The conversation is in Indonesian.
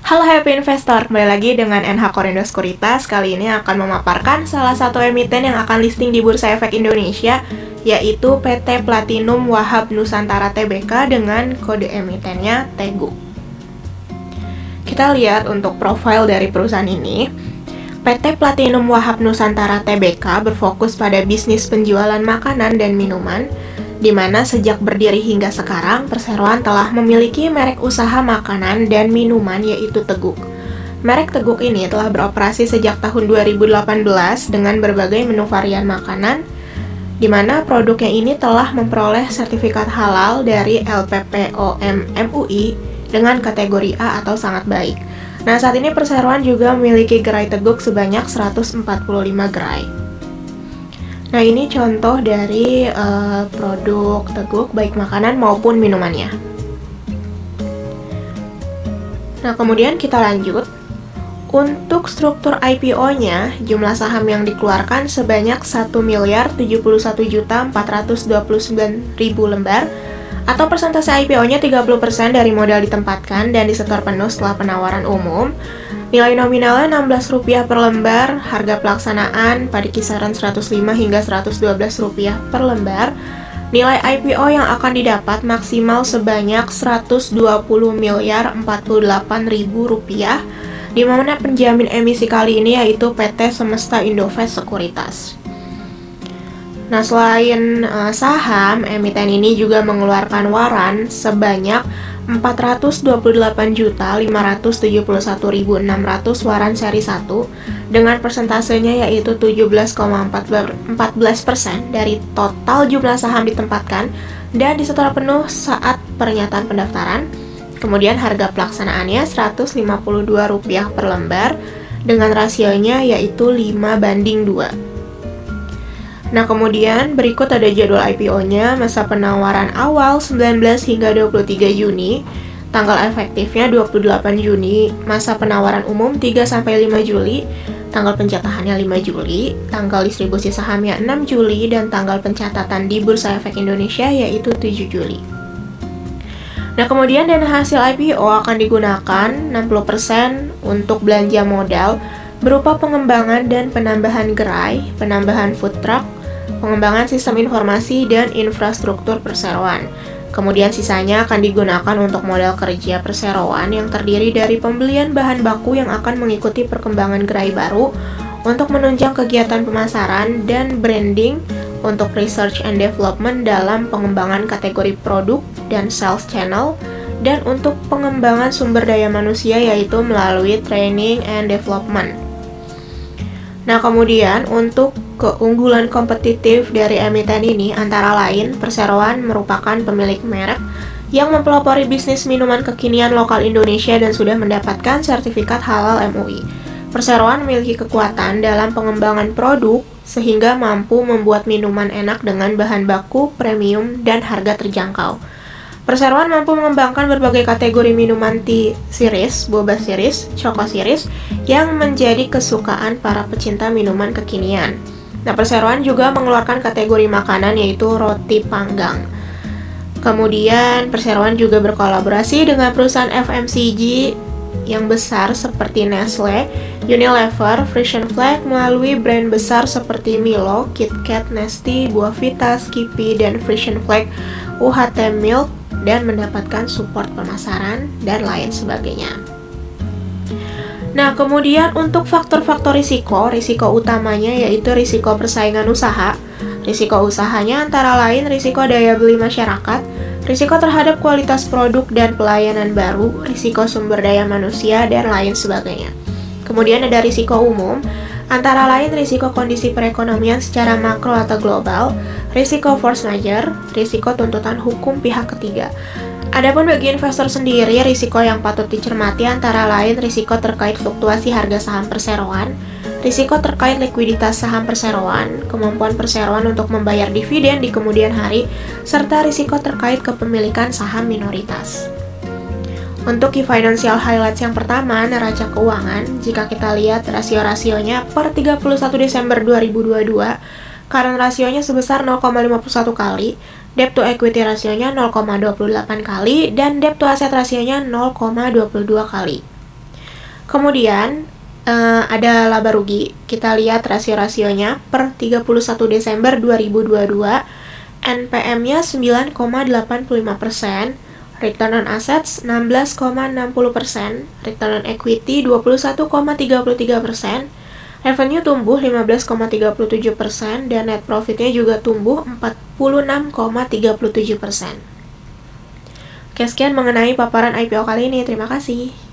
Halo Happy Investor, kembali lagi dengan NH Korindo Sekuritas. Kali ini akan memaparkan salah satu emiten yang akan listing di Bursa Efek Indonesia, yaitu PT Platinum Wahab Nusantara Tbk dengan kode emitennya TEGU. Kita lihat untuk profil dari perusahaan ini. PT Platinum Wahab Nusantara Tbk berfokus pada bisnis penjualan makanan dan minuman, di mana sejak berdiri hingga sekarang, perseroan telah memiliki merek usaha makanan dan minuman yaitu Teguk. Merek Teguk ini telah beroperasi sejak tahun 2018 dengan berbagai menu varian makanan, di mana produknya ini telah memperoleh sertifikat halal dari LPPOM MUI dengan kategori A atau sangat baik. Nah, saat ini perseroan juga memiliki gerai Teguk sebanyak 145 gerai. Nah, ini contoh dari produk Teguk, baik makanan maupun minumannya. Nah, kemudian kita lanjut. Untuk struktur IPO-nya, jumlah saham yang dikeluarkan sebanyak 1.071.429.000 lembar, atau persentase IPO-nya 30% dari modal ditempatkan dan disetor penuh setelah penawaran umum. Nilai nominalnya Rp16 per lembar, harga pelaksanaan pada kisaran Rp105 hingga Rp112 per lembar. Nilai IPO yang akan didapat maksimal sebanyak Rp120.048.000, di mana penjamin emisi kali ini yaitu PT Semesta Indovest Sekuritas. Nah, selain saham, emiten ini juga mengeluarkan waran sebanyak 428.571.600 waran seri 1 dengan persentasenya yaitu 17,14% dari total jumlah saham ditempatkan dan disetor penuh saat pernyataan pendaftaran. Kemudian harga pelaksanaannya Rp152 per lembar dengan rasionya yaitu 5:2. Nah, kemudian berikut ada jadwal IPO-nya, masa penawaran awal 19 hingga 23 Juni, tanggal efektifnya 28 Juni, masa penawaran umum 3-5 Juli, tanggal pencatatannya 5 Juli, tanggal distribusi sahamnya 6 Juli, dan tanggal pencatatan di Bursa Efek Indonesia yaitu 7 Juli. Nah, kemudian dana hasil IPO akan digunakan 60% untuk belanja modal berupa pengembangan dan penambahan gerai, penambahan food truck, pengembangan sistem informasi dan infrastruktur perseroan. Kemudian sisanya akan digunakan untuk modal kerja perseroan yang terdiri dari pembelian bahan baku yang akan mengikuti perkembangan gerai baru untuk menunjang kegiatan pemasaran dan branding, untuk research and development dalam pengembangan kategori produk dan sales channel, dan untuk pengembangan sumber daya manusia yaitu melalui training and development. Nah, kemudian untuk keunggulan kompetitif dari emiten ini antara lain, perseroan merupakan pemilik merek yang mempelopori bisnis minuman kekinian lokal Indonesia dan sudah mendapatkan sertifikat halal MUI. Perseroan memiliki kekuatan dalam pengembangan produk sehingga mampu membuat minuman enak dengan bahan baku premium dan harga terjangkau. Perseroan mampu mengembangkan berbagai kategori minuman tea series, boba series, choco series yang menjadi kesukaan para pecinta minuman kekinian. Nah, perseroan juga mengeluarkan kategori makanan yaitu roti panggang. Kemudian perseroan juga berkolaborasi dengan perusahaan FMCG yang besar seperti Nestle, Unilever, Frisian Flag melalui brand besar seperti Milo, KitKat, Nestea, Buahvita, Skippy, dan Frisian Flag UHT Milk, dan mendapatkan support pemasaran dan lain sebagainya. Nah, kemudian untuk faktor-faktor risiko utamanya yaitu risiko persaingan usaha. Risiko usahanya antara lain risiko daya beli masyarakat, risiko terhadap kualitas produk dan pelayanan baru, risiko sumber daya manusia, dan lain sebagainya. Kemudian ada risiko umum, antara lain risiko kondisi perekonomian secara makro atau global, risiko force majeure, risiko tuntutan hukum pihak ketiga. Adapun bagi investor sendiri, risiko yang patut dicermati antara lain risiko terkait fluktuasi harga saham perseroan, risiko terkait likuiditas saham perseroan, kemampuan perseroan untuk membayar dividen di kemudian hari, serta risiko terkait kepemilikan saham minoritas. Untuk key financial highlights yang pertama, neraca keuangan. Jika kita lihat rasio-rasionya per 31 Desember 2022, current rasionya sebesar 0,51 kali, debt to equity rasionya 0,28 kali, dan debt to asset rasionya 0,22 kali. Kemudian ada laba rugi. Kita lihat rasio-rasionya per 31 Desember 2022. NPM-nya 9,85%, return on assets 16,60%, return on equity 21,33%, revenue tumbuh 15,37%, dan net profitnya juga tumbuh 46,37%. Oke, sekian mengenai paparan IPO kali ini. Terima kasih.